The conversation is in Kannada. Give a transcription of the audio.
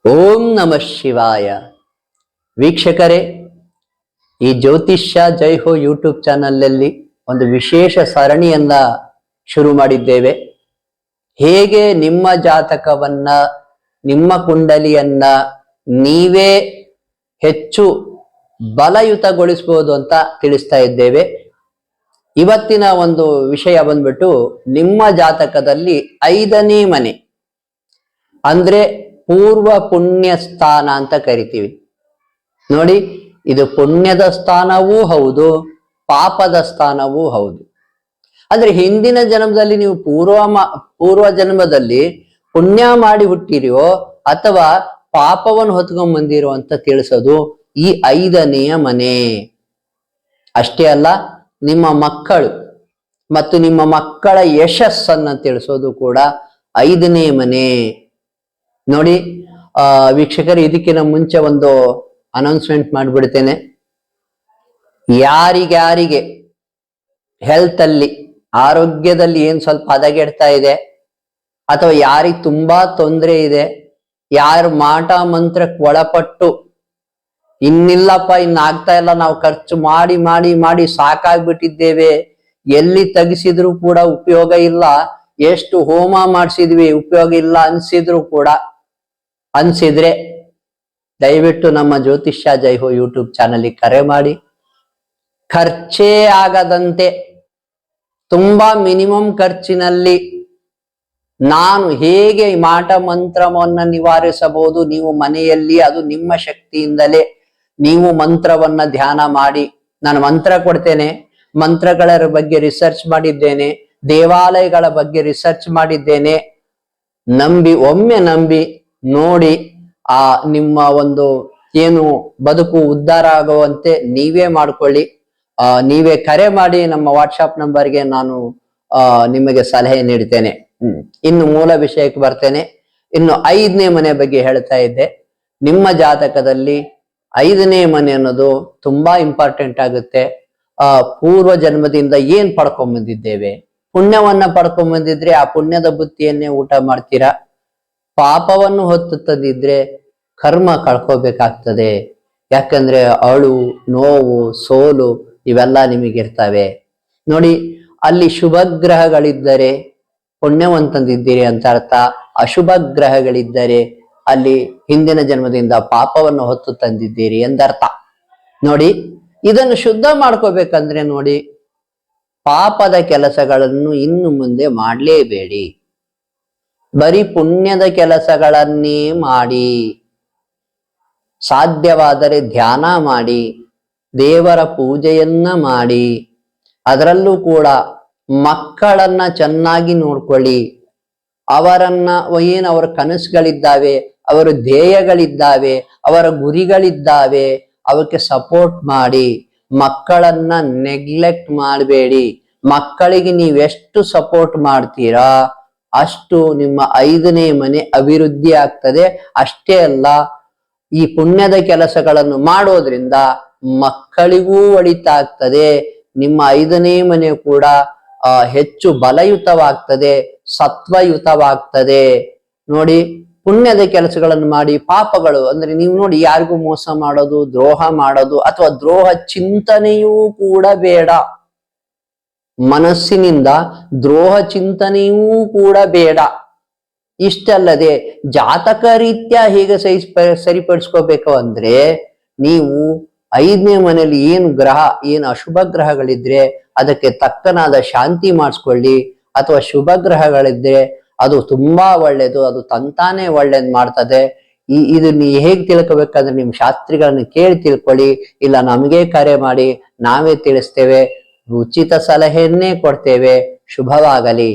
ಓಂ ನಮಃ ಶಿವಾಯ. ವೀಕ್ಷಕರೇ, ಈ ಜ್ಯೋತಿಷ್ಯ ಜೈ ಹೋ ಯೂಟ್ಯೂಬ್ ಚಾನಲ್ನಲ್ಲಿ ಒಂದು ವಿಶೇಷ ಸರಣಿಯನ್ನ ಶುರು ಮಾಡಿದ್ದೇವೆ. ಹೇಗೆ ನಿಮ್ಮ ಜಾತಕವನ್ನ, ನಿಮ್ಮ ಕುಂಡಲಿಯನ್ನ ನೀವೇ ಹೆಚ್ಚು ಬಲಯುತಗೊಳಿಸಬಹುದು ಅಂತ ತಿಳಿಸ್ತಾ ಇದ್ದೇವೆ. ಇವತ್ತಿನ ಒಂದು ವಿಷಯ ಬಂದ್ಬಿಟ್ಟು ನಿಮ್ಮ ಜಾತಕದಲ್ಲಿ 5ನೇ ಮನೆ ಅಂದ್ರೆ ಪೂರ್ವ ಪುಣ್ಯ ಸ್ಥಾನ ಅಂತ ಕರಿತೀವಿ. ನೋಡಿ, ಇದು ಪುಣ್ಯದ ಸ್ಥಾನವೂ ಹೌದು, ಪಾಪದ ಸ್ಥಾನವೂ ಹೌದು. ಅಂದ್ರೆ ಹಿಂದಿನ ಜನ್ಮದಲ್ಲಿ ನೀವು ಪೂರ್ವ ಜನ್ಮದಲ್ಲಿ ಪುಣ್ಯ ಮಾಡಿ ಹುಟ್ಟಿರೋ ಅಥವಾ ಪಾಪವನ್ನು ಹೊತ್ಕೊಂಡ್ ಬಂದಿರೋ ಅಂತ ತಿಳಿಸೋದು ಈ 5ನೆಯ ಮನೆ. ಅಷ್ಟೇ ಅಲ್ಲ, ನಿಮ್ಮ ಮಕ್ಕಳು ಮತ್ತು ನಿಮ್ಮ ಮಕ್ಕಳ ಯಶಸ್ಸನ್ನ ತಿಳಿಸೋದು ಕೂಡ 5ನೇ ಮನೆ. ನೋಡಿ ವೀಕ್ಷಕರು, ಇದಕ್ಕಿಂತ ಮುಂಚೆ ಒಂದು ಅನೌನ್ಸ್ಮೆಂಟ್ ಮಾಡಿಬಿಡ್ತೇನೆ. ಯಾರಿಗ್ಯಾರಿಗೆ ಹೆಲ್ತ್ ಅಲ್ಲಿ, ಆರೋಗ್ಯದಲ್ಲಿ ಏನ್ ಸ್ವಲ್ಪ ಹದಗೆಡ್ತಾ ಇದೆ, ಅಥವಾ ಯಾರಿಗೆ ತುಂಬಾ ತೊಂದರೆ ಇದೆ, ಯಾರು ಮಾಟ ಮಂತ್ರಕ್ಕೆ ಒಳಪಟ್ಟು ಇನ್ನಿಲ್ಲಪ್ಪ ಇನ್ನಾಗ್ತಾ ಇಲ್ಲ, ನಾವು ಖರ್ಚು ಮಾಡಿ ಮಾಡಿ ಮಾಡಿ ಸಾಕಾಗ್ಬಿಟ್ಟಿದ್ದೇವೆ, ಎಲ್ಲಿ ತೆಗಿಸಿದ್ರು ಕೂಡ ಉಪಯೋಗ ಇಲ್ಲ, ಎಷ್ಟು ಹೋಮ ಮಾಡಿಸಿದ್ವಿ ಉಪಯೋಗ ಇಲ್ಲ ಅನ್ಸಿದ್ರೆ ದಯವಿಟ್ಟು ನಮ್ಮ ಜ್ಯೋತಿಷ್ಯ ಜೈ ಹೋ ಯೂಟ್ಯೂಬ್ ಚಾನಲ್ಗೆ ಕರೆ ಮಾಡಿ. ಖರ್ಚೇ ಆಗದಂತೆ ತುಂಬಾ ಮಿನಿಮಮ್ ಖರ್ಚಿನಲ್ಲಿ ನಾನು ಹೇಗೆ ಮಾಟ ಮಂತ್ರವನ್ನ ನಿವಾರಿಸಬಹುದು ನೀವು ಮನೆಯಲ್ಲಿ, ಅದು ನಿಮ್ಮ ಶಕ್ತಿಯಿಂದಲೇ ನೀವು ಮಂತ್ರವನ್ನ ಧ್ಯಾನ ಮಾಡಿ. ನಾನು ಮಂತ್ರ ಕೊಡ್ತೇನೆ, ಮಂತ್ರಗಳ ಬಗ್ಗೆ ರಿಸರ್ಚ್ ಮಾಡಿದ್ದೇನೆ, ದೇವಾಲಯಗಳ ಬಗ್ಗೆ ರಿಸರ್ಚ್ ಮಾಡಿದ್ದೇನೆ. ಒಮ್ಮೆ ನಂಬಿ ನೋಡಿ, ನಿಮ್ಮ ಒಂದು ಏನು ಬದುಕು ಉದ್ಧಾರ ಆಗುವಂತೆ ನೀವೇ ಮಾಡ್ಕೊಳ್ಳಿ. ನೀವೇ ಕರೆ ಮಾಡಿ ನಮ್ಮ ವಾಟ್ಸಪ್ ನಂಬರ್ಗೆ ನಾನು ನಿಮಗೆ ಸಲಹೆ ನೀಡ್ತೇನೆ. ಇನ್ನು ಮೂಲ ವಿಷಯಕ್ಕೆ ಬರ್ತೇನೆ. ಇನ್ನು 5ನೇ ಮನೆ ಬಗ್ಗೆ ಹೇಳ್ತಾ ಇದ್ದೆ. ನಿಮ್ಮ ಜಾತಕದಲ್ಲಿ 5ನೇ ಮನೆ ಅನ್ನೋದು ತುಂಬಾ ಇಂಪಾರ್ಟೆಂಟ್ ಆಗುತ್ತೆ. ಪೂರ್ವ ಜನ್ಮದಿಂದ ಏನ್ ಪಡ್ಕೊಂಡ್ ಬಂದಿದ್ದೇವೆ, ಪುಣ್ಯವನ್ನ ಪಡ್ಕೊಂಡ್ ಬಂದಿದ್ರೆ ಆ ಪುಣ್ಯದ ಬುತ್ತಿಯನ್ನೇ ಊಟ ಮಾಡ್ತೀರಾ. ಪಾಪವನ್ನು ಹೊತ್ತು ತಂದಿದ್ರೆ ಕರ್ಮ ಕಳ್ಕೋಬೇಕಾಗ್ತದೆ. ಯಾಕಂದ್ರೆ ಅಳು, ನೋವು, ಸೋಲು ಇವೆಲ್ಲ ನಿಮಗಿರ್ತವೆ. ನೋಡಿ, ಅಲ್ಲಿ ಶುಭ ಗ್ರಹಗಳಿದ್ದರೆ ಪುಣ್ಯವಂತಂದಿದ್ದೀರಿ ಅಂತ ಅರ್ಥ. ಅಶುಭ ಗ್ರಹಗಳಿದ್ದರೆ ಅಲ್ಲಿ ಹಿಂದಿನ ಜನ್ಮದಿಂದ ಪಾಪವನ್ನು ಹೊತ್ತು ತಂದಿದ್ದೀರಿ ಎಂದರ್ಥ. ನೋಡಿ, ಇದನ್ನು ಶುದ್ಧ ಮಾಡ್ಕೋಬೇಕಂದ್ರೆ ನೋಡಿ, ಪಾಪದ ಕೆಲಸಗಳನ್ನು ಇನ್ನು ಮುಂದೆ ಮಾಡಲೇಬೇಡಿ. ಬರೀ ಪುಣ್ಯದ ಕೆಲಸಗಳನ್ನೇ ಮಾಡಿ. ಸಾಧ್ಯವಾದರೆ ಧ್ಯಾನ ಮಾಡಿ, ದೇವರ ಪೂಜೆಯನ್ನ ಮಾಡಿ. ಅದರಲ್ಲೂ ಕೂಡ ಮಕ್ಕಳನ್ನ ಚೆನ್ನಾಗಿ ನೋಡ್ಕೊಳ್ಳಿ. ಅವರ ಕನಸುಗಳಿದ್ದಾವೆ, ಅವರ ಧ್ಯೇಯಗಳಿದ್ದಾವೆ, ಅವರ ಗುರಿಗಳಿದ್ದಾವೆ, ಅವಕ್ಕೆ ಸಪೋರ್ಟ್ ಮಾಡಿ. ಮಕ್ಕಳನ್ನ ನೆಗ್ಲೆಕ್ಟ್ ಮಾಡಬೇಡಿ. ಮಕ್ಕಳಿಗೆ ನೀವೆಷ್ಟು ಸಪೋರ್ಟ್ ಮಾಡ್ತೀರಾ ಅಷ್ಟು ನಿಮ್ಮ 5ನೇ ಮನೆ ಅಭಿವೃದ್ಧಿ ಆಗ್ತದೆ. ಅಷ್ಟೇ ಅಲ್ಲ, ಈ ಪುಣ್ಯದ ಕೆಲಸಗಳನ್ನು ಮಾಡೋದ್ರಿಂದ ಮಕ್ಕಳಿಗೂ ಒಳಿತಾಗ್ತದೆ. ನಿಮ್ಮ 5ನೇ ಮನೆ ಕೂಡ ಹೆಚ್ಚು ಬಲಯುತವಾಗ್ತದೆ, ಸತ್ವಯುತವಾಗ್ತದೆ. ನೋಡಿ, ಪುಣ್ಯದ ಕೆಲಸಗಳನ್ನು ಮಾಡಿ ಪಾಪಗಳು ಅಂದ್ರೆ ನೀವು ನೋಡಿ, ಯಾರಿಗೂ ಮೋಸ ಮಾಡೋದು, ದ್ರೋಹ ಮಾಡೋದು ಅಥವಾ ದ್ರೋಹ ಚಿಂತನೆಯೂ ಕೂಡ ಬೇಡ. ಮನಸ್ಸಿನಿಂದ ದ್ರೋಹ ಚಿಂತನೆಯೂ ಕೂಡ ಬೇಡ. ಇಷ್ಟಲ್ಲದೆ ಜಾತಕ ರೀತ್ಯ ಹೇಗೆ ಸರಿಪಡಿಸ್ಕೋಬೇಕು ಅಂದ್ರೆ, ನೀವು 5ನೇ ಮನೆಯಲ್ಲಿ ಏನು ಅಶುಭ ಗ್ರಹಗಳಿದ್ರೆ ಅದಕ್ಕೆ ತಕ್ಕನಾದ ಶಾಂತಿ ಮಾಡಿಸ್ಕೊಳ್ಳಿ. ಅಥವಾ ಶುಭ ಗ್ರಹಗಳಿದ್ರೆ ಅದು ತುಂಬಾ ಒಳ್ಳೇದು, ಅದು ತಂತಾನೆ ಒಳ್ಳೇದ್ ಮಾಡ್ತದೆ. ಇದನ್ನ ಹೇಗ್ ತಿಳ್ಕೊಬೇಕಂದ್ರೆ ನಿಮ್ ಶಾಸ್ತ್ರಿಗಳನ್ನ ಕೇಳಿ ತಿಳ್ಕೊಳ್ಳಿ, ಇಲ್ಲ ನಮಗೆ ಕರೆ ಮಾಡಿ, ನಾವೇ ತಿಳಿಸ್ತೇವೆ, ಉಚಿತ ಸಲಹೆಯನ್ನೇ ಕೊಡ್ತೇವೆ. ಶುಭವಾಗಲಿ.